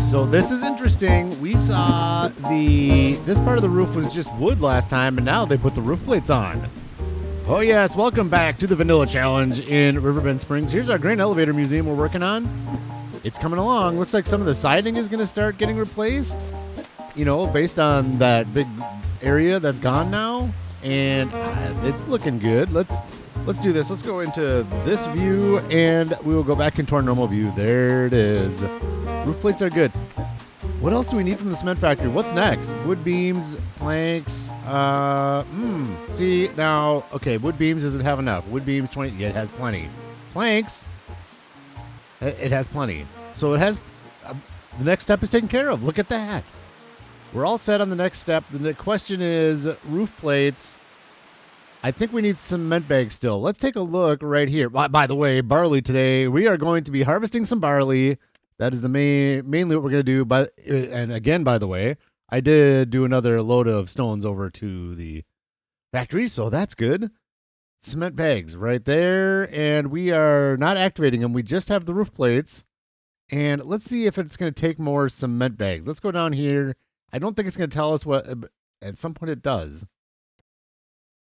So this is interesting. We saw this part of the roof was just wood last time, and now they put the roof plates on. Oh yes, welcome back to the Vanilla Challenge in Riverbend Springs. Here's our grain elevator museum we're working on. It's coming along. Looks like some of the siding is going to start getting replaced, you know, based on that big area that's gone now, and it's looking good. Let's do this. Let's go into this view, and we will go back into our normal view. There it is. Roof plates are good. What else do we need from the cement factory? What's next? Wood beams, planks. See, now, okay, wood beams doesn't have enough. Wood beams, 20, yeah, it has plenty. Planks, it has plenty. So it has, the next step is taken care of. Look at that. We're all set on the next step. The question is roof plates. I think we need cement bags still. Let's take a look right here. By the way, barley today. We are going to be harvesting some barley. That is the mainly what we're going to do. And again, by the way, I did do another load of stones over to the factory, so that's good. Cement bags right there, and we are not activating them. We just have the roof plates, and let's see if it's going to take more cement bags. Let's go down here. I don't think it's going to tell us what. At some point, it does.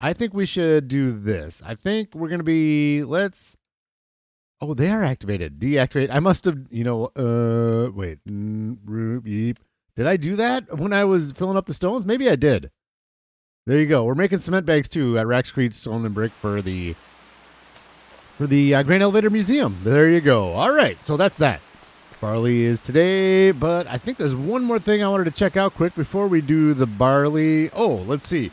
I think we should do this. I think we're going to be. Oh, they are activated. Deactivate. I must have, wait. Did I do that when I was filling up the stones? Maybe I did. There you go. We're making cement bags too at Raxamelius Stone and Brick for the Grain Elevator Museum. There you go. All right, so that's that. Barley is today, but I think there's one more thing I wanted to check out quick before we do the barley. Oh, let's see.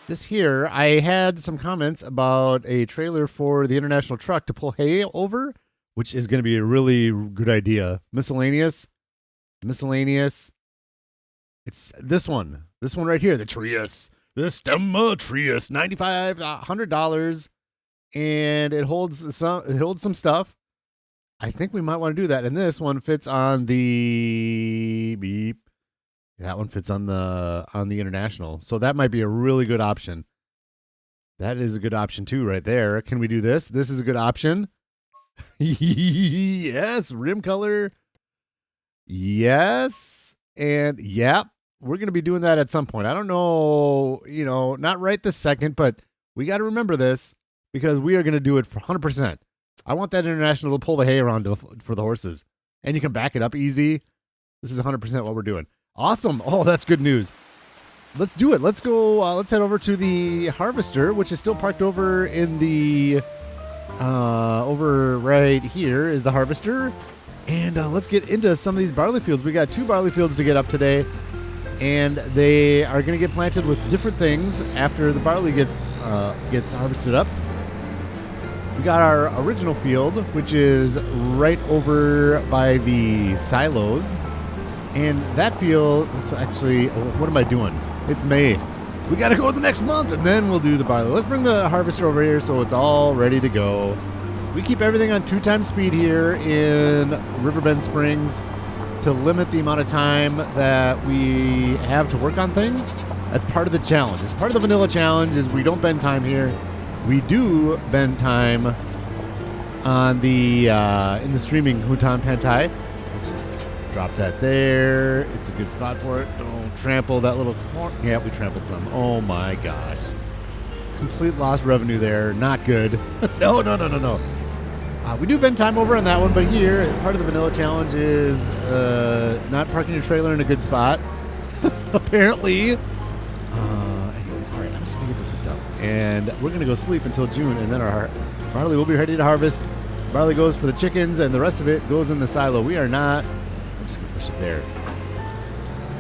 This here, I had some comments about a trailer for the international truck to pull hay over, which is going to be a really good idea. Miscellaneous. It's this one right here, the Trius, the Stemma Trius, $9,500, and it holds some stuff. I think we might want to do that, and this one fits on the beep. That one fits on the international. So that might be a really good option. That is a good option too right there. Can we do this? This is a good option. Yes, rim color. Yes. And yeah, we're going to be doing that at some point. I don't know, not right this second, but we got to remember this because we are going to do it for 100%. I want that international to pull the hay around for the horses. And you can back it up easy. This is 100% what we're doing. Awesome. Oh, that's good news. Let's do it. Let's go. Let's head over to the harvester, which is still parked over in the, over right here is the harvester. And let's get into some of these barley fields. We got 2 barley fields to get up today, and they are going to get planted with different things after the barley gets harvested up. We got our original field, which is right over by the silos. And that field, it's actually, what am I doing? It's May. We got to go the next month, and then we'll do the barley. Let's bring the harvester over here so it's all ready to go. We keep everything on 2x speed here in Riverbend Springs to limit the amount of time that we have to work on things. That's part of the challenge. It's part of the vanilla challenge is we don't bend time here. We do bend time on the in the streaming Hutan Pantai. Let's just drop that there. It's a good spot for it. Don't trample that little corn. Yeah, we trampled some. Oh my gosh. Complete lost revenue there. Not good. No. We do bend time over on that one, but here, part of the vanilla challenge is not parking your trailer in a good spot. Apparently. Anyway, all right, I'm just going to get this hooked up. And we're going to go sleep until June, and then our barley will be ready to harvest. Barley goes for the chickens, and the rest of it goes in the silo. We are not... I'm just going to push it there.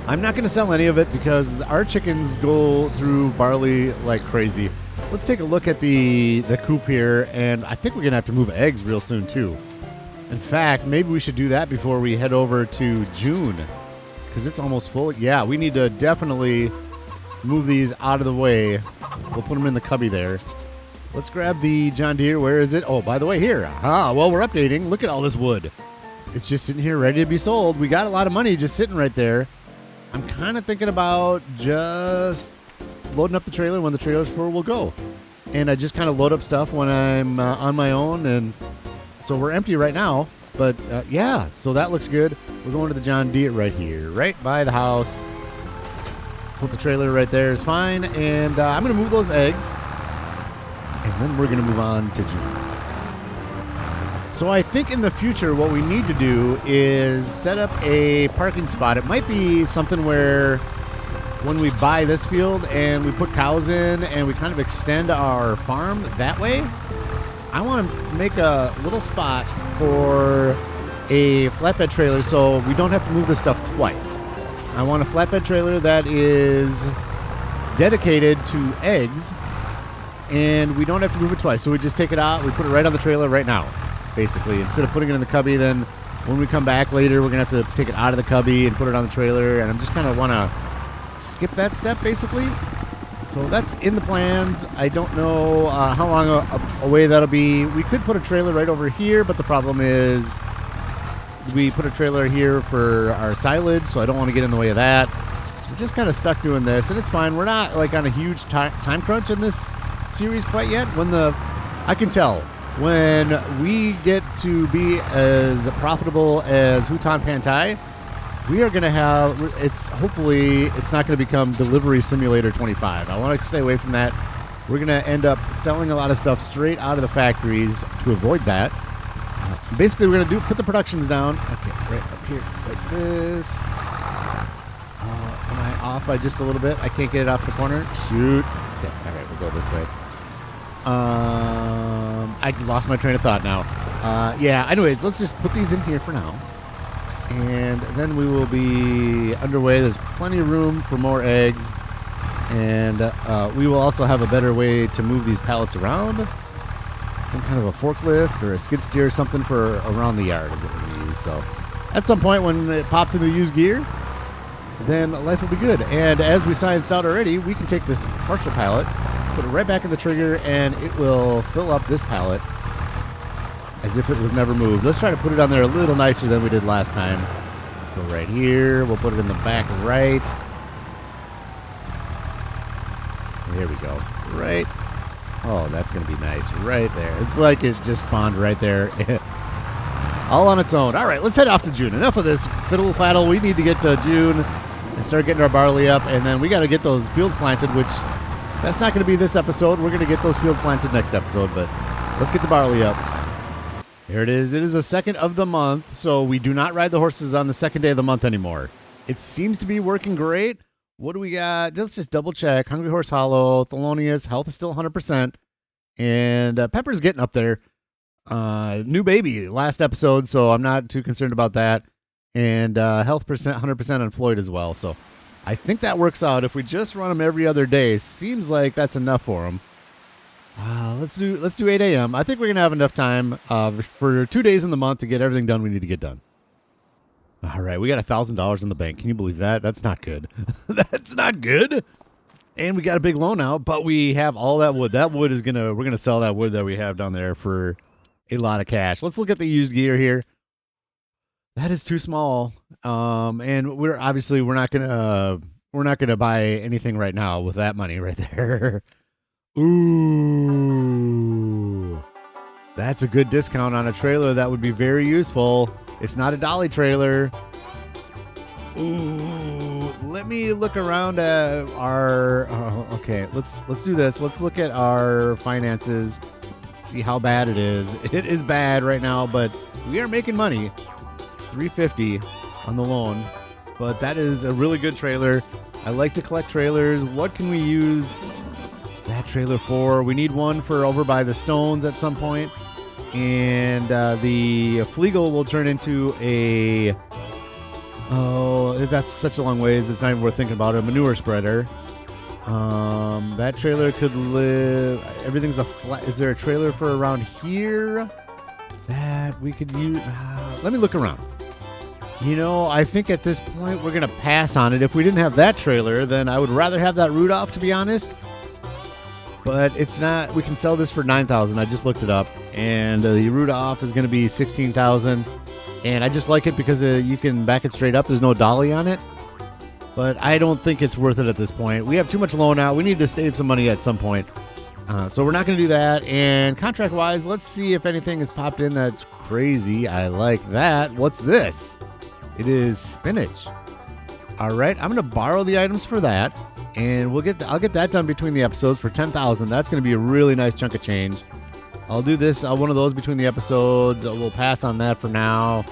I'm not going to sell any of it because our chickens go through barley like crazy. Let's take a look at the coop here, and I think we're going to have to move eggs real soon, too. In fact, maybe we should do that before we head over to June because it's almost full. Yeah, we need to definitely move these out of the way. We'll put them in the cubby there. Let's grab the John Deere. Where is it? Oh, by the way, here. Well, we're updating. Look at all this wood. It's just sitting here ready to be sold. We got a lot of money just sitting right there. I'm kind of thinking about just loading up the trailer. When the trailer's full, we'll go. And I just kind of load up stuff when I'm on my own. And so we're empty right now. But yeah, so that looks good. We're going to the John Deere right here, right by the house. Put the trailer right there is fine. And I'm going to move those eggs. And then we're going to move on to June. So I think in the future what we need to do is set up a parking spot. It might be something where when we buy this field and we put cows in and we kind of extend our farm that way, I want to make a little spot for a flatbed trailer so we don't have to move this stuff twice. I want a flatbed trailer that is dedicated to eggs and we don't have to move it twice. So we just take it out, we put it right on the trailer right now, basically. Instead of putting it in the cubby, then when we come back later, we're going to have to take it out of the cubby and put it on the trailer. And I'm just kind of want to skip that step, basically. So that's in the plans. I don't know how long away that'll be. We could put a trailer right over here, but the problem is we put a trailer here for our silage, so I don't want to get in the way of that. So we're just kind of stuck doing this, and it's fine. We're not like on a huge time crunch in this series quite yet. I can tell when we get to be as profitable as Hutan Pantai, we are going to have, hopefully it's not going to become Delivery Simulator 25. I want to stay away from that. We're going to end up selling a lot of stuff straight out of the factories to avoid that. Basically, we're going to put the productions down. Okay, right up here like this. Am I off by just a little bit? I can't get it off the corner. Shoot. Okay, all right, we'll go this way. I lost my train of thought now. Yeah, anyways, let's just put these in here for now. And then we will be underway. There's plenty of room for more eggs. And we will also have a better way to move these pallets around. Some kind of a forklift or a skid steer or something for around the yard is what we're going to use. So at some point when it pops into used gear, then life will be good. And as we scienced out already, we can take this partial pallet, put it right back in the trigger, and it will fill up this pallet as if it was never moved. Let's try to put it on there a little nicer than we did last time. Let's go right here. We'll put it in the back right. There we go. Right. Oh, that's going to be nice right there. It's like it just spawned right there. All on its own. All right, let's head off to June. Enough of this fiddle faddle. We need to get to June and start getting our barley up, and then we got to get those fields planted, which that's not going to be this episode. We're going to get those fields planted next episode, but let's get the barley up. Here it is. It is the 2nd of the month, so we do not ride the horses on the 2nd day of the month anymore. It seems to be working great. What do we got? Let's just double check. Hungry Horse Hollow, Thelonious, health is still 100%. And Pepper's getting up there. New baby last episode, so I'm not too concerned about that. And health percent 100% on Floyd as well. So I think that works out. If we just run them every other day, seems like that's enough for them. Let's do 8 a.m. I think we're going to have enough time for 2 days in the month to get everything done we need to get done. All right, we got $1,000 in the bank. Can you believe that? That's not good. That's not good. And we got a big loan out, but we have all that wood. That wood is we're gonna sell that wood that we have down there for a lot of cash. Let's look at the used gear here. That is too small. And we're not gonna buy anything right now with that money right there. Ooh, that's a good discount on a trailer. That would be very useful. It's not a dolly trailer. Ooh, let me look around at our. Okay, let's do this. Let's look at our finances. See how bad it is. It is bad right now, but we are making money. It's $350 on the loan, but that is a really good trailer. I like to collect trailers. What can we use that trailer for? We need one for over by the Stones at some point. And the Flegel will turn into a, that's such a long ways. It's not even worth thinking about. A manure spreader. That trailer could live. Everything's a flat. Is there a trailer for around here that we could use? Let me look around. I think at this point we're gonna pass on it. If we didn't have that trailer, then I would rather have that Rudolph, to be honest. But it's not. We can sell this for $9,000. I just looked it up, and the Rudolph is going to be $16,000. And I just like it because you can back it straight up. There's no dolly on it. But I don't think it's worth it at this point. We have too much loan out. We need to save some money at some point. So we're not going to do that. And contract-wise, let's see if anything has popped in that's crazy. I like that. What's this? It is spinach. All right, I'm going to borrow the items for that, and I'll get that done between the episodes for 10,000. That's going to be a really nice chunk of change. I'll do this one of those between the episodes. We'll pass on that for now.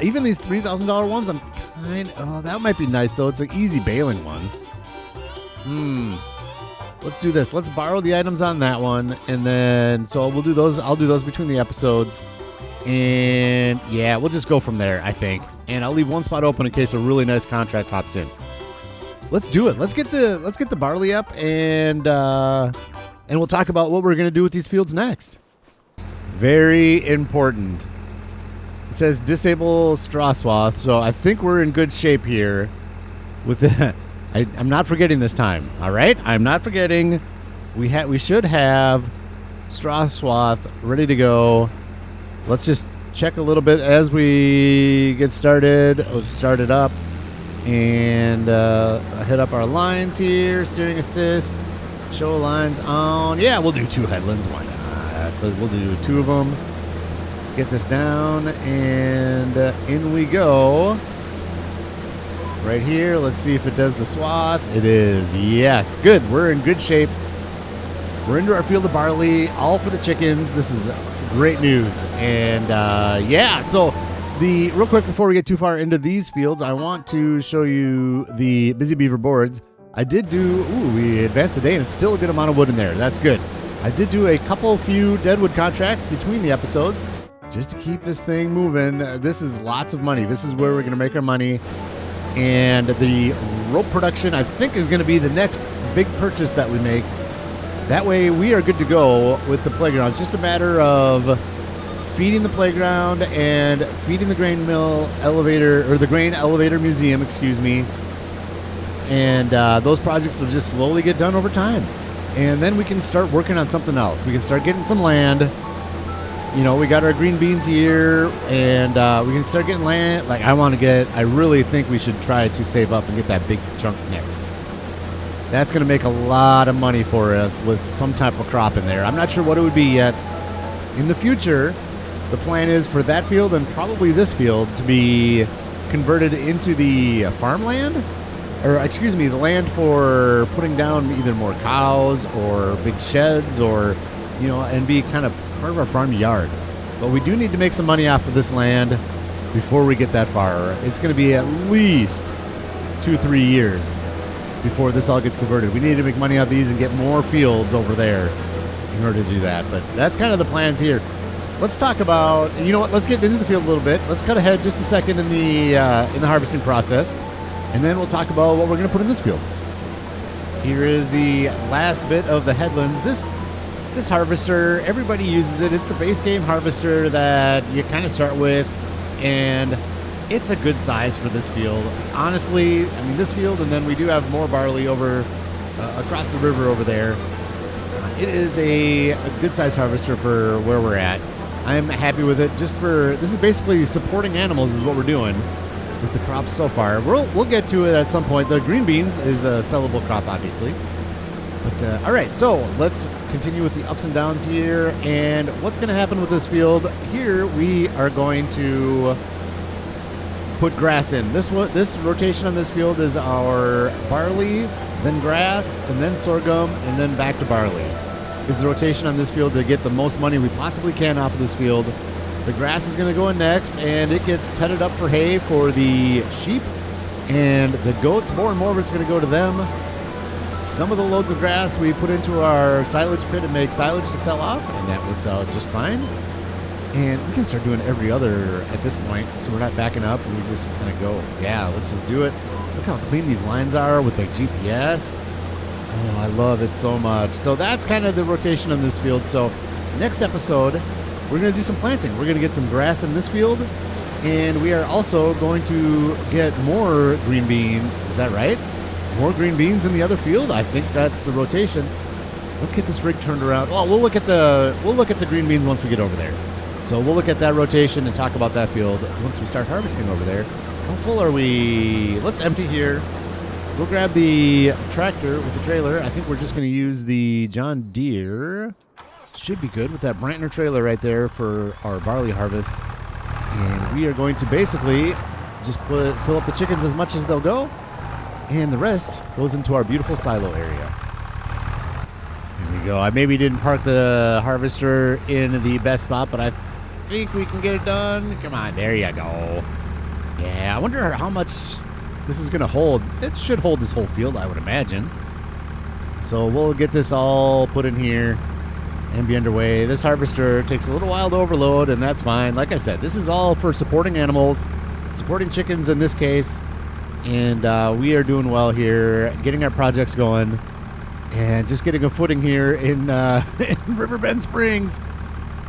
Even these $3,000 ones, that might be nice though. It's an easy baling one. Let's do this. Let's borrow the items on that one, and then so we'll do those. I'll do those between the episodes, and yeah, we'll just go from there, I think. And I'll leave one spot open in case a really nice contract pops in. Let's do it. Let's get the barley up, and we'll talk about what we're gonna do with these fields next. Very important. It says disable straw swath, so I think we're in good shape here with that. I'm not forgetting this time, all right? I'm not forgetting. We should have straw swath ready to go. Let's just check a little bit as we get started. Let's start it up and hit up our lines here. Steering assist, show lines on. Yeah, we'll do 2 headlands. Why not? But we'll do 2 of them. Get this down, and in we go. Right here, let's see if it does the swath. It is. Yes, good. We're in good shape. We're into our field of barley, all for the chickens. This is great news. And yeah, so real quick before we get too far into these fields, I want to show you the Busy Beaver boards. I did do, we advanced the day, and it's still a good amount of wood in there. That's good. I did do a few deadwood contracts between the episodes just to keep this thing moving. This is lots of money. This is where we're going to make our money. And the rope production, I think, is going to be the next big purchase that we make. That way, we are good to go with the playground. It's just a matter of feeding the playground and feeding the grain mill elevator, or the grain elevator museum, excuse me. And those projects will just slowly get done over time. And then we can start working on something else. We can start getting some land. You know, we got our green beans here, and we can start getting land. Like, I really think we should try to save up and get that big chunk next. That's going to make a lot of money for us with some type of crop in there. I'm not sure what it would be yet. In the future, the plan is for that field and probably this field to be converted into the farmland, or excuse me, the land for putting down either more cows or big sheds, or, you know, and be kind of part of our farm yard. But we do need to make some money off of this land before we get that far. It's going to be at least 2-3 years before this all gets converted. We need to make money off these and get more fields over there in order to do that. But that's kind of the plans here. Let's talk about, you know what, let's get into the field a little bit. Let's cut ahead just a second in the harvesting process, and then we'll talk about what we're going to put in this field. Here is the last bit of the headlands. This harvester, everybody uses it. It's the base game harvester that you kind of start with, and it's a good size for this field. Honestly, I mean, this field, and then we do have more barley over across the river over there. It is a good size harvester for where we're at. I'm happy with it. This is basically supporting animals is what we're doing with the crops so far. We'll get to it at some point. The green beans is a sellable crop, obviously. But all right, so let's continue with the ups and downs here. And what's going to happen with this field here? We are going to put grass in. This rotation on this field is our barley, then grass, and then sorghum, and then back to barley. Is the rotation on this field to get the most money we possibly can off of this field. The grass is going to go in next, and it gets tedded up for hay for the sheep and the goats. More and more of it's going to go to them. Some of the loads of grass we put into our silage pit and make silage to sell off, and that works out just fine. And we can start doing every other at this point, so we're not backing up, and we just kind of go, yeah, let's just do it. Look how clean these lines are with the GPS. Oh, I love it so much. So that's kind of the rotation on this field. So next episode, we're going to do some planting. We're going to get some grass in this field, and we are also going to get more green beans. Is that right? More green beans in the other field? I think that's the rotation. Let's get this rig turned around. Oh, we'll look at the green beans once we get over there. So we'll look at that rotation and talk about that field once we start harvesting over there. How full are we? Let's empty here. we'll grab the tractor with the trailer. I think we're just going to use the John Deere. Should be good with that Brantner trailer right there for our barley harvest. And we are going to basically just fill up the chickens as much as they'll go. And the rest goes into our beautiful silo area. There we go. I maybe didn't park the harvester in the best spot, but I think we can get it done. Come on, there you go. Yeah, I wonder how much this is going to hold. It should hold this whole field, I would imagine. So we'll get this all put in here and be underway. This harvester takes a little while to overload, and that's fine. Like I said, this is all for supporting animals, supporting chickens in this case, and we are doing well here, getting our projects going, and just getting a footing here in, in Riverbend Springs.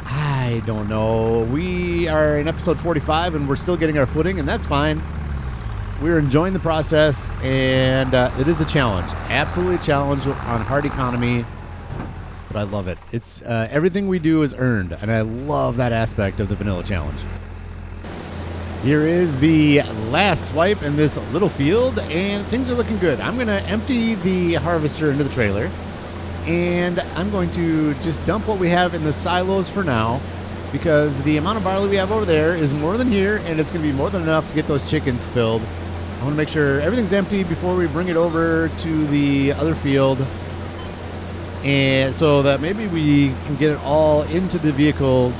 I don't know. We are in episode 45, and we're still getting our footing, and that's fine. We're enjoying the process, and it is a challenge. Absolutely a challenge on hard economy. But I love it. It's everything we do is earned, and I love that aspect of the vanilla challenge. Here is the last swipe in this little field, and things are looking good. I'm going to empty the harvester into the trailer, and I'm going to just dump what we have in the silos for now, because the amount of barley we have over there is more than here, and it's going to be more than enough to get those chickens filled. I want to make sure everything's empty before we bring it over to the other field, and so that maybe we can get it all into the vehicles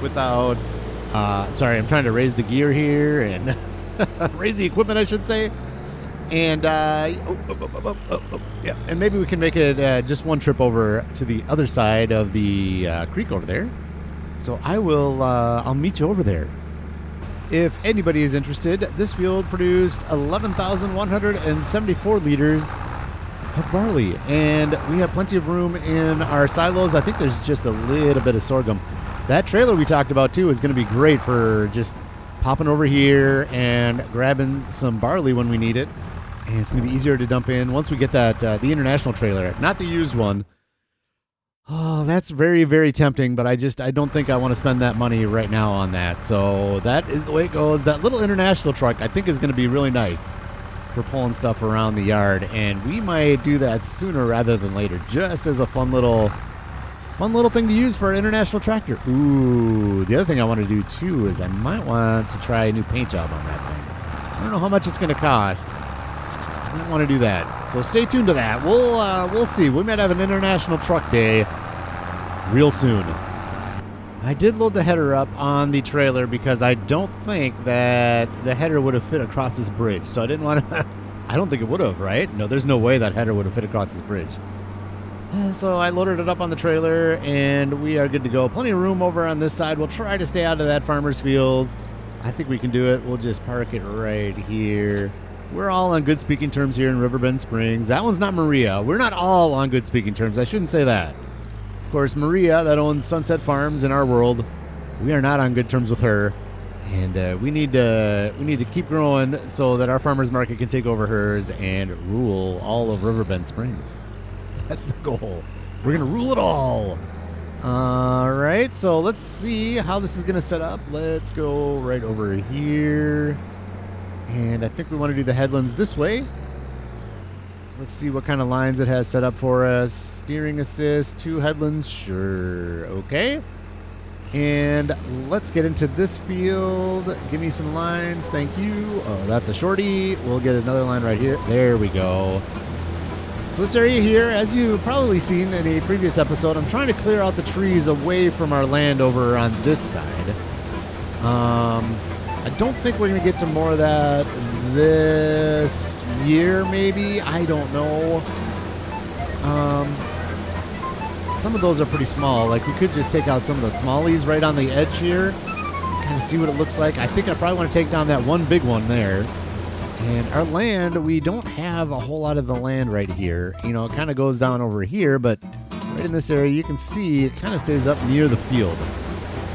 without sorry, I'm trying to raise the gear here and raise the equipment, I should say. And yeah, and maybe we can make it just one trip over to the other side of the creek over there. So I will I'll meet you over there. If anybody is interested, this field produced 11,174 liters of barley, and we have plenty of room in our silos. I think there's just a little bit of sorghum. That trailer we talked about too is going to be great for just popping over here and grabbing some barley when we need it, and it's going to be easier to dump in once we get that the international trailer, not the used one. Oh, that's very, very tempting, but I don't think I want to spend that money right now on that. So that is the way it goes. That little international truck I think is going to be really nice for pulling stuff around the yard, and we might do that sooner rather than later, just as a fun little thing to use for an international tractor. Ooh, the other thing I want to do too is I might want to try a new paint job on that thing. I don't know how much it's going to cost. I might want to do that, so stay tuned to that. We'll see. We might have an international truck day real soon. I did load the header up on the trailer because I don't think that the header would have fit across this bridge. So I didn't want to... I don't think it would have, right? No, there's no way that header would have fit across this bridge. So I loaded it up on the trailer, and we are good to go. Plenty of room over on this side. We'll try to stay out of that farmer's field. I think we can do it. We'll just park it right here. We're all on good speaking terms here in Riverbend Springs. That one's not Maria. We're not all on good speaking terms. I shouldn't say that. Of course, Maria, that owns Sunset Farms in our world, we are not on good terms with her, and we need to keep growing so that our farmers market can take over hers and rule all of Riverbend Springs. That's the goal. We're gonna rule it all. All right, so let's see how this is gonna set up. Let's go right over here, and I think we want to do the headlands this way. Let's see what kind of lines it has set up for us. Steering assist, 2 headlands, sure, okay. And let's get into this field. Give me some lines, thank you. Oh, that's a shorty. We'll get another line right here. There we go. So this area here, as you've probably seen in a previous episode, I'm trying to clear out the trees away from our land over on this side. I don't think we're going to get to more of that this year, maybe. I don't know. Some of those are pretty small. Like, we could just take out some of the smallies right on the edge here, kind of see what it looks like. I think I probably want to take down that one big one there. And our land, we don't have a whole lot of the land right here. You know, it kind of goes down over here, but right in this area, you can see it kind of stays up near the field.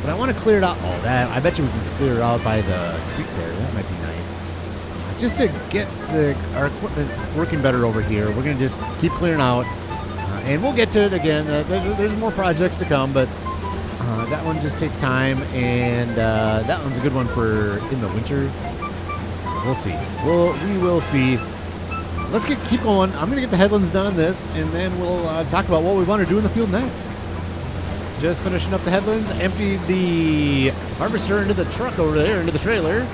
But I want to clear it out. Oh, that, I bet you we can clear it out by the creek there. That might be nice. Just to get our equipment working better over here, we're going to just keep clearing out. And we'll get to it again. There's more projects to come, but that one just takes time. And that one's a good one for in the winter. We'll see. We will see. let's keep going. I'm going to get the headlands done on this, and then we'll talk about what we want to do in the field next. Just finishing up the headlands, emptied the harvester into the truck over there, into the trailer.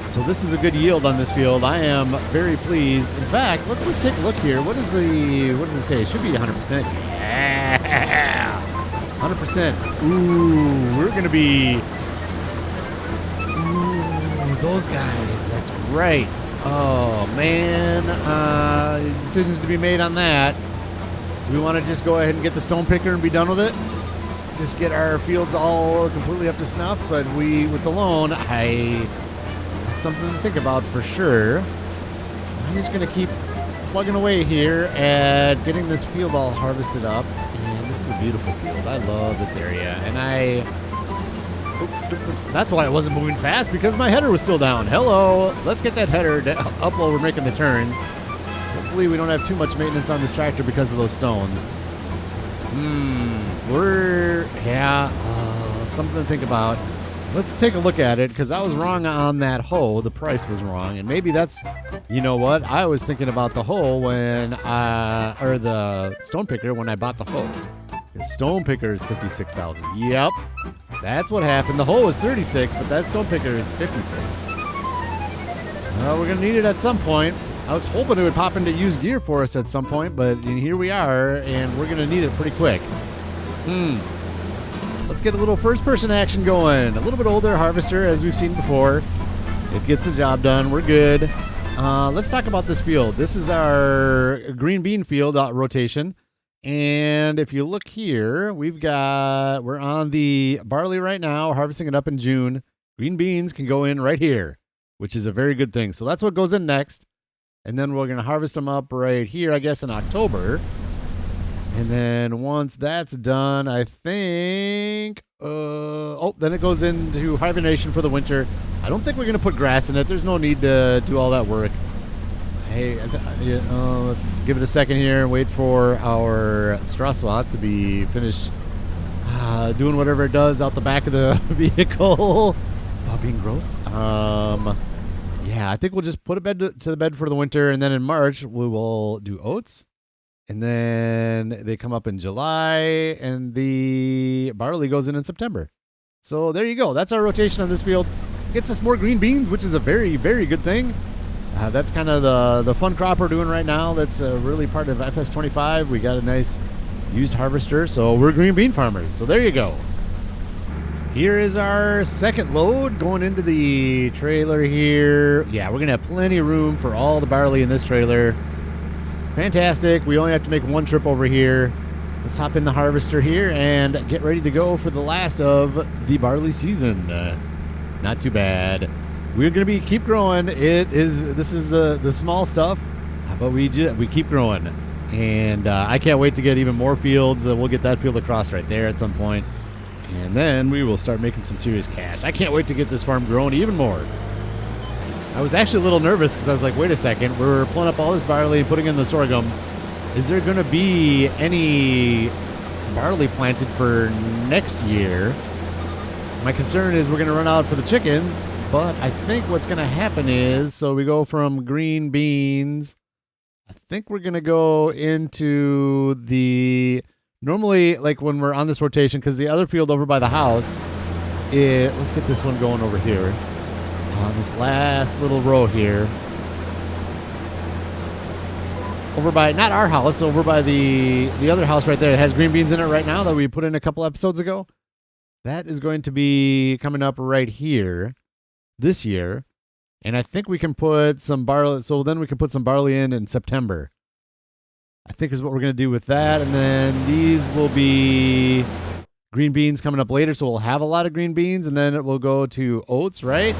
So this is a good yield on this field. I am very pleased. In fact, let's take a look here. What does it say? It should be 100%. Yeah! 100%. Ooh, we're going to be... Ooh, those guys. That's right. Oh, man. Decisions to be made on that. We want to just go ahead and get the stone picker and be done with it. Just get our fields all completely up to snuff. But with the loan, that's something to think about for sure. I'm just going to keep plugging away here at getting this field all harvested up. And this is a beautiful field. I love this area. And oops. That's why I wasn't moving fast, because my header was still down. Hello. Let's get that header up while we're making the turns. Hopefully we don't have too much maintenance on this tractor because of those stones. Something to think about. Let's take a look at it, because I was wrong on that hoe. The price was wrong. And maybe that's, you know what? I was thinking about the hoe or the stone picker when I bought the hoe. The stone picker is $56,000. Yep. That's what happened. The hoe was $36,000, but that stone picker is $56,000. Well, we're going to need it at some point. I was hoping it would pop into used gear for us at some point, but here we are, and we're going to need it pretty quick. Let's get a little first-person action going. A little bit older harvester, as we've seen before. It gets the job done. We're good. Let's talk about this field. This is our green bean field rotation. And if you look here, we're on the barley right now, harvesting it up in June. Green beans can go in right here, which is a very good thing. So that's what goes in next. And then we're going to harvest them up right here, I guess, in October. And then once that's done, I think, then it goes into hibernation for the winter. I don't think we're going to put grass in it. There's no need to do all that work. Hey, let's give it a second here and wait for our straw swat to be finished doing whatever it does out the back of the vehicle without being gross. Yeah, I think we'll just put a bed to the bed for the winter, and then in March we will do oats. And then they come up in July, and the barley goes in September. So there you go. That's our rotation on this field. Gets us more green beans, which is a very, very good thing. That's kind of the fun crop we're doing right now. That's really part of FS25. We got a nice used harvester, so we're green bean farmers. So there you go. Here is our second load going into the trailer here. Yeah, we're going to have plenty of room for all the barley in this trailer. Fantastic. We only have to make one trip over here. Let's hop in the harvester here and get ready to go for the last of the barley season. Not too bad. We're going to keep growing. This is the small stuff, but we keep growing. And I can't wait to get even more fields. We'll get that field across right there at some point. And then we will start making some serious cash. I can't wait to get this farm growing even more. I was actually a little nervous because I was like, wait a second, we're pulling up all this barley, putting in the sorghum. Is there going to be any barley planted for next year? My concern is we're going to run out for the chickens, but I think what's going to happen is, so we go from green beans. I think we're going to go into normally, like when we're on this rotation, because the other field over by the house, let's get this one going over here. On this last little row here. Over by, not our house, over by the other house right there. It has green beans in it right now that we put in a couple episodes ago. That is going to be coming up right here this year. And I think we can put some barley, so then we can put some barley in September. I think is what we're going to do with that. And then these will be green beans coming up later, so we'll have a lot of green beans, and then it will go to oats, right?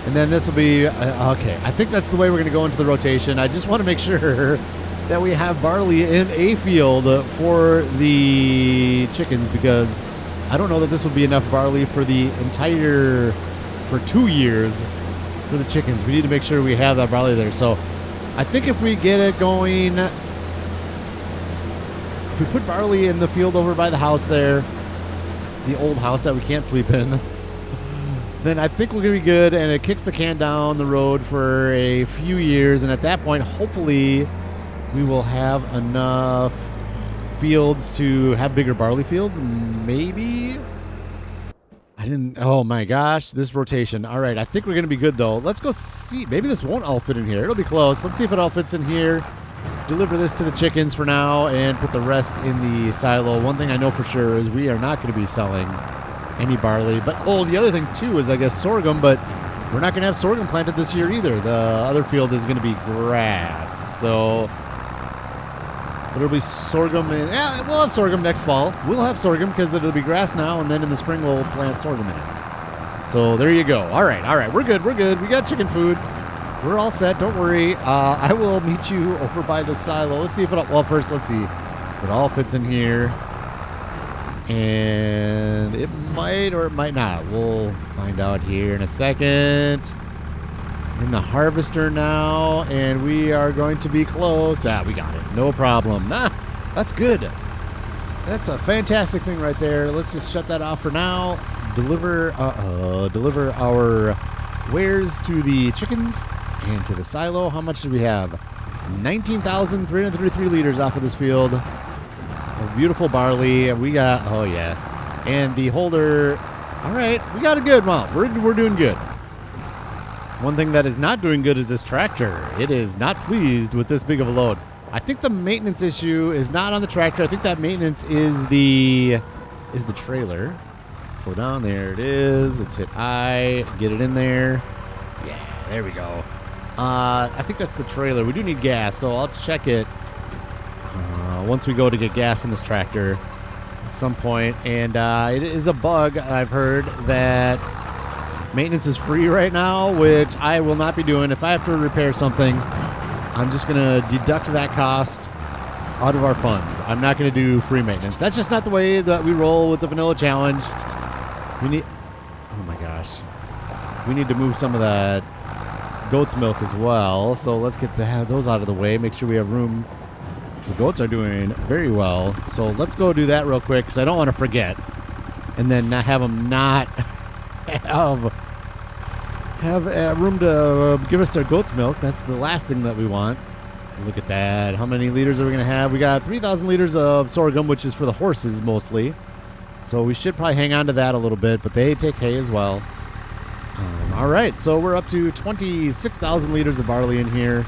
And then this will be, okay, I think that's the way we're going to go into the rotation. I just want to make sure that we have barley in a field for the chickens, because I don't know that this would be enough barley for for 2 years for the chickens. We need to make sure we have that barley there. So I think if we get it going, if we put barley in the field over by the house there, the old house that we can't sleep in, then I think we're going to be good, and it kicks the can down the road for a few years, and at that point, hopefully, we will have enough fields to have bigger barley fields, maybe? Oh my gosh, this rotation. All right, I think we're going to be good, though. Let's go see. Maybe this won't all fit in here. It'll be close. Let's see if it all fits in here. Deliver this to the chickens for now and put the rest in the silo. One thing I know for sure is we are not going to be selling any barley. But, the other thing, too, is I guess sorghum, but we're not going to have sorghum planted this year either. The other field is going to be grass. So it'll be sorghum. Yeah, we'll have sorghum next fall. We'll have sorghum because it'll be grass now, and then in the spring we'll plant sorghum in it. So there you go. All right. We're good. We got chicken food. We're all set. Don't worry. I will meet you over by the silo. Let's see if it all... Well, first, let's see if it all fits in here. And it might or it might not. We'll find out here in a second. In the harvester now, and we are going to be close. We got it. No problem. That's good. That's a fantastic thing right there. Let's just shut that off for now. Deliver our wares to the chickens and to the silo. How much do we have? 19,333 liters off of this field. A beautiful barley. We got, oh yes. And the holder, all right, we got a good amount. We're doing good. One thing that is not doing good is this tractor. It is not pleased with this big of a load. I think the maintenance issue is not on the tractor. I think that maintenance is the trailer. Slow down. There it is. Let's hit I. Get it in there. Yeah, there we go. I think that's the trailer. We do need gas, so I'll check it once we go to get gas in this tractor at some point. And it is a bug. I've heard that maintenance is free right now, which I will not be doing. If I have to repair something, I'm just going to deduct that cost out of our funds. I'm not going to do free maintenance. That's just not the way that we roll with the Vanilla Challenge. Oh my gosh. We need to move some of that goat's milk as well. So let's get those out of the way. Make sure we have room. The goats are doing very well. So let's go do that real quick because I don't want to forget. And then have them not have room to give us their goat's milk. That's the last thing that we want. And look at that. How many liters are we going to have? We got 3,000 liters of sorghum, which is for the horses mostly. So we should probably hang on to that a little bit, but they take hay as well. All right, so we're up to 26,000 liters of barley in here.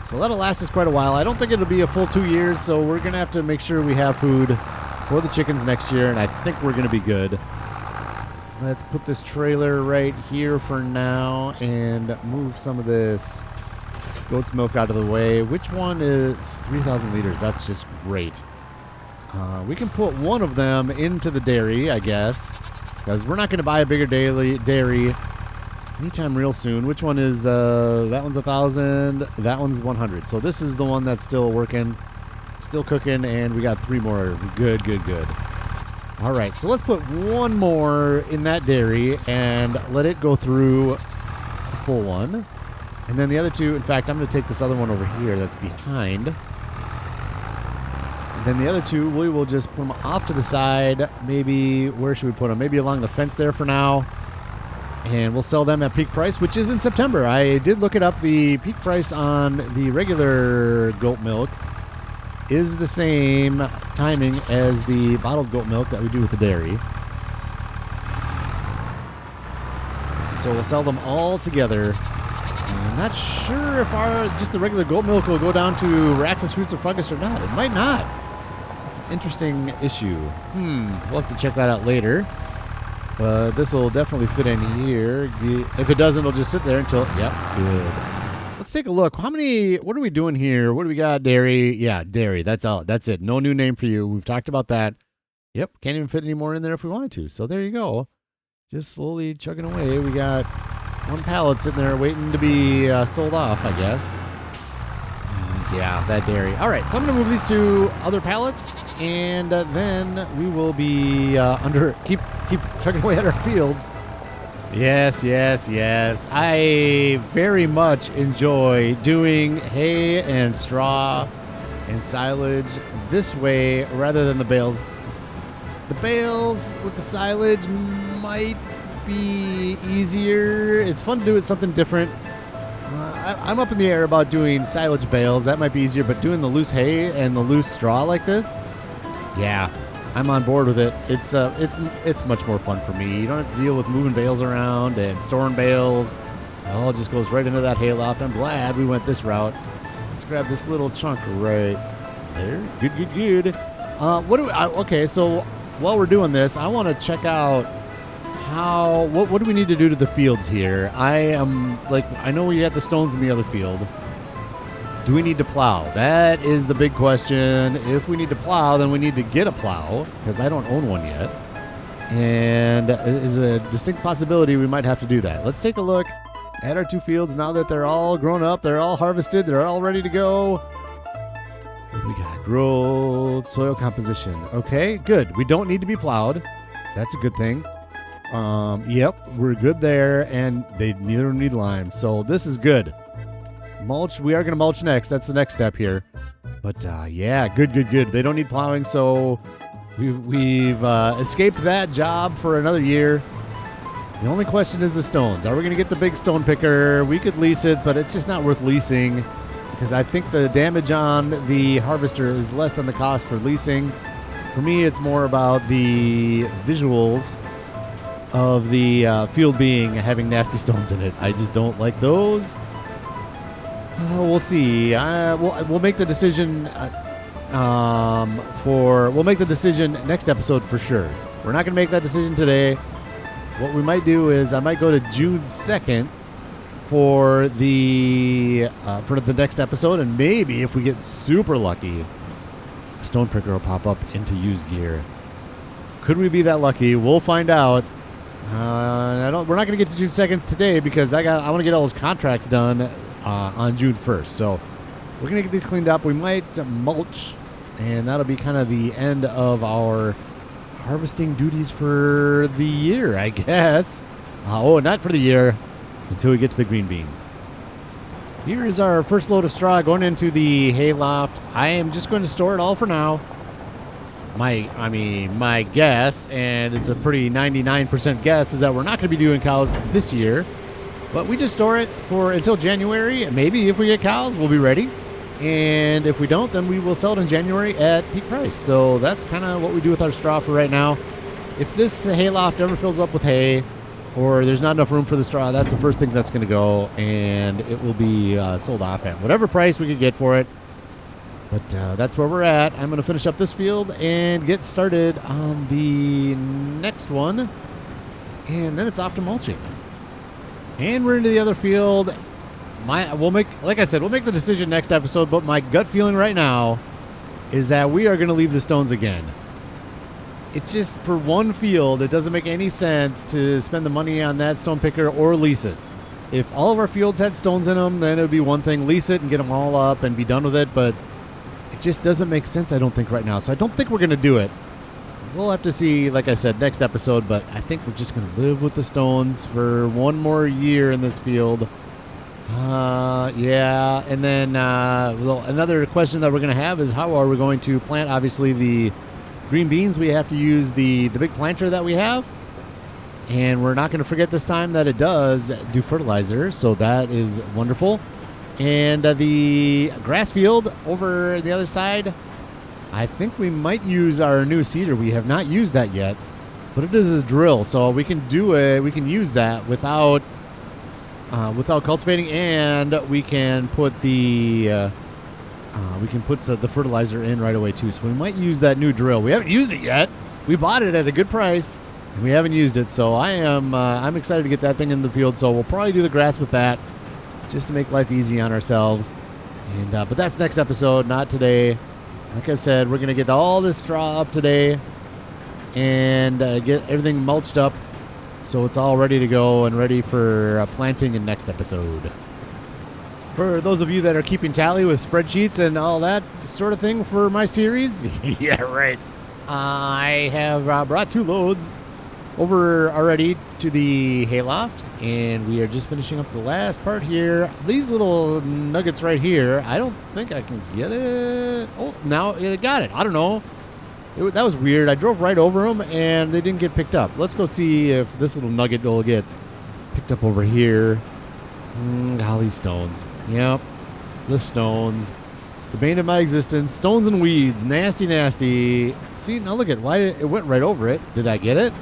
So that'll last us quite a while. I don't think it'll be a full 2 years, so we're going to have to make sure we have food for the chickens next year, and I think we're going to be good. Let's put this trailer right here for now and move some of this goat's milk out of the way. Which one is 3,000 liters? That's just great. We can put one of them into the dairy, I guess, because we're not going to buy a bigger dairy anytime real soon. Which one is that one's 1,000, that one's 100. So this is the one that's still working, still cooking, and we got 3 more. Good. All right, so let's put one more in that dairy and let it go through a full one. And then the other 2, in fact, I'm going to take this other one over here that's behind. And then the other 2, we will just put them off to the side. Maybe, where should we put them? Maybe along the fence there for now. And we'll sell them at peak price, which is in September. I did look it up. The peak price on the regular goat milk is the same timing as the bottled goat milk that we do with the dairy. So we'll sell them all together. I'm not sure if just the regular goat milk will go down to Rax's Fruits of Fungus or not. It might not. It's an interesting issue. We'll have to check that out later. But this will definitely fit in here. If it doesn't, it'll just sit there until... Yep, good. Let's take a look. What are we doing here? What do we got? Dairy. Yeah, dairy. That's all. That's it. No new name for you. We've talked about that. Yep, can't even fit any more in there if we wanted to. So there you go. Just slowly chugging away. We got 1 pallet sitting there waiting to be sold off, I guess. Yeah, that dairy. All right, so I'm going to move these 2 other pallets, and then we will be keep chugging away at our fields. Yes. I very much enjoy doing hay and straw and silage this way rather than the bales. The bales with the silage might be easier. It's fun to do it something different. I'm up in the air about doing silage bales. That might be easier, but doing the loose hay and the loose straw like this, yeah, I'm on board with it. It's much more fun for me. You don't have to deal with moving bales around and storing bales. It all just goes right into that hay loft. I'm glad we went this route. Let's grab this little chunk right there. Good. Okay, so while we're doing this, I want to check out what do we need to do to the fields here? I know we got the stones in the other field. Do we need to plow? That is the big question. If we need to plow, then we need to get a plow, because I don't own one yet. And it is a distinct possibility we might have to do that. Let's take a look at our 2 fields now that they're all grown up. They're all harvested. They're all ready to go. What do we got? Growth, soil composition. Okay, good. We don't need to be plowed. That's a good thing. Yep, we're good there, and they neither need lime, so this is good. Mulch, we are going to mulch next. That's the next step here. But, yeah, good. They don't need plowing, so we've escaped that job for another year. The only question is the stones. Are we going to get the big stone picker? We could lease it, but it's just not worth leasing, because I think the damage on the harvester is less than the cost for leasing. For me, it's more about the visuals of the field having nasty stones in it. I just don't like those. We'll see. We'll make the decision. We'll make the decision next episode for sure. We're not going to make that decision today. What we might do is I might go to June 2nd for the next episode, and maybe if we get super lucky, a stone picker will pop up into used gear. Could we be that lucky? We'll find out. We're not going to get to June 2nd today because I want to get all those contracts done on June 1st. So we're going to get these cleaned up. We might mulch, and that'll be kind of the end of our harvesting duties for the year, I guess. Not for the year, until we get to the green beans. Here is our first load of straw going into the hay loft. I am just going to store it all for now. My guess, and it's a pretty 99% guess, is that we're not going to be doing cows this year. But we just store it until January. Maybe if we get cows, we'll be ready. And if we don't, then we will sell it in January at peak price. So that's kind of what we do with our straw for right now. If this hay loft ever fills up with hay, or there's not enough room for the straw, that's the first thing that's going to go. And it will be sold off at whatever price we could get for it. But that's where we're at. I'm going to finish up this field and get started on the next one. And then it's off to mulching. And we're into the other field. We'll make the decision next episode, but my gut feeling right now is that we are going to leave the stones again. It's just for one field, it doesn't make any sense to spend the money on that stone picker or lease it. If all of our fields had stones in them, then it would be one thing. Lease it and get them all up and be done with it, but it just doesn't make sense, I don't think, right now. So I don't think we're going to do it. We'll have to see, like I said, next episode, but I think we're just going to live with the stones for one more year in this field. Yeah, and then another question that we're going to have is how are we going to plant, obviously, the green beans? We have to use the big planter that we have, and we're not going to forget this time that it does do fertilizer, so that is wonderful. And the grass field over the other side, I think we might use our new seeder. We have not used that yet, but it is a drill, so we can do it. We can use that without cultivating, and we can put the fertilizer in right away too. So we might use that new drill. We haven't used it yet. We bought it at a good price, and we haven't used it. So I'm excited to get that thing in the field. So we'll probably do the grass with that, just to make life easy on ourselves. And but that's next episode, not today. Like I've said, we're going to get all this straw up today and get everything mulched up so it's all ready to go and ready for planting in next episode. For those of you that are keeping tally with spreadsheets and all that sort of thing for my series, yeah, right. I have brought 2 loads over already to the hayloft, and we are just finishing up the last part here. These little nuggets right here, I don't think I can get it. Oh, now it got it. I don't know. That was weird. I drove right over them, and they didn't get picked up. Let's go see if this little nugget will get picked up over here. Golly, stones. Yep, the stones. The bane of my existence. Stones and weeds. Nasty, nasty. See, now look at why it went right over it. Did I get it?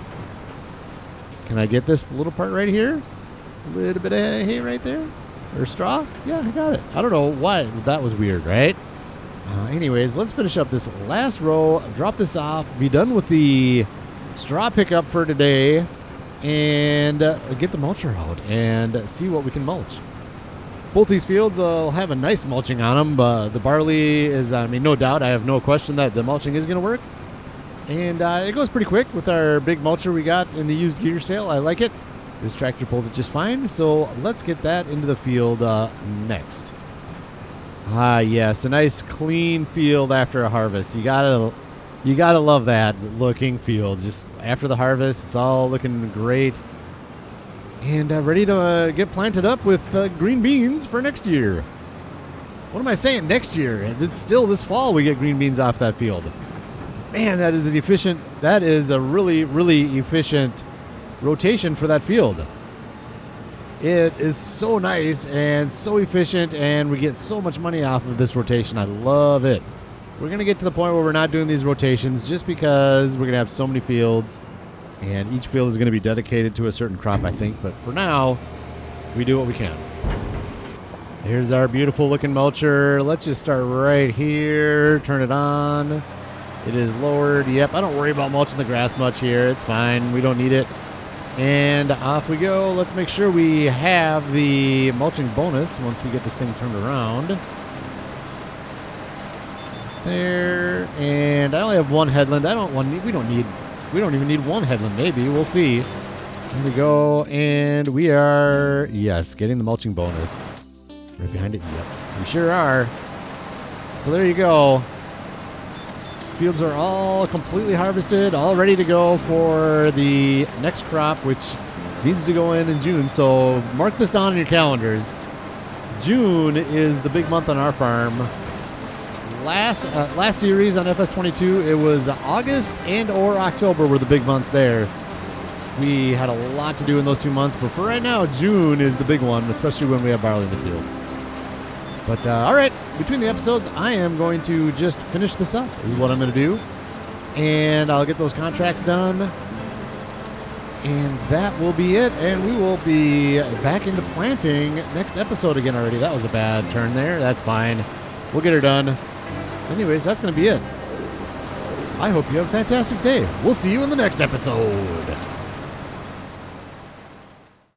Can I get this little part right here? A little bit of hay right there? Or straw? Yeah, I got it. I don't know why. That was weird, right? Anyways, let's finish up this last row. Drop this off. Be done with the straw pickup for today. And get the mulcher out and see what we can mulch. Both these fields will have a nice mulching on them, but the barley is, I mean, no doubt, I have no question that the mulching is going to work. And it goes pretty quick with our big mulcher we got in the used gear sale. I like it. This tractor pulls it just fine. So let's get that into the field next. Yes, a nice clean field after a harvest. You gotta love that looking field. Just after the harvest, it's all looking great. And ready to get planted up with green beans for next year. What am I saying? Next year. It's still this fall we get green beans off that field. Man, that is a really, really efficient rotation for that field. It is so nice and so efficient, and we get so much money off of this rotation. I love it. We're going to get to the point where we're not doing these rotations just because we're going to have so many fields. And each field is going to be dedicated to a certain crop, I think. But for now, we do what we can. Here's our beautiful looking mulcher. Let's just start right here. Turn it on. It is lowered. Yep, I don't worry about mulching the grass much here. It's fine. We don't need it. And off we go. Let's make sure we have the mulching bonus once we get this thing turned around. There. And I only have one headland. We don't even need one headland, maybe. We'll see. Here we go. And we are, yes, getting the mulching bonus. Right behind it. Yep. We sure are. So there you go. Fields are all completely harvested, all ready to go for the next crop, which needs to go in June. So mark this down on your calendars. June is the big month on our farm. Last series on FS25, it was August and or October were the big months there. We had a lot to do in those 2 months, but for right now, June is the big one, especially when we have barley in the fields. But all right, between the episodes, I am going to just finish this up, is what I'm going to do. And I'll get those contracts done. And that will be it, and we will be back into planting next episode again already. That was a bad turn there. That's fine. We'll get her done. Anyways, that's going to be it. I hope you have a fantastic day. We'll see you in the next episode.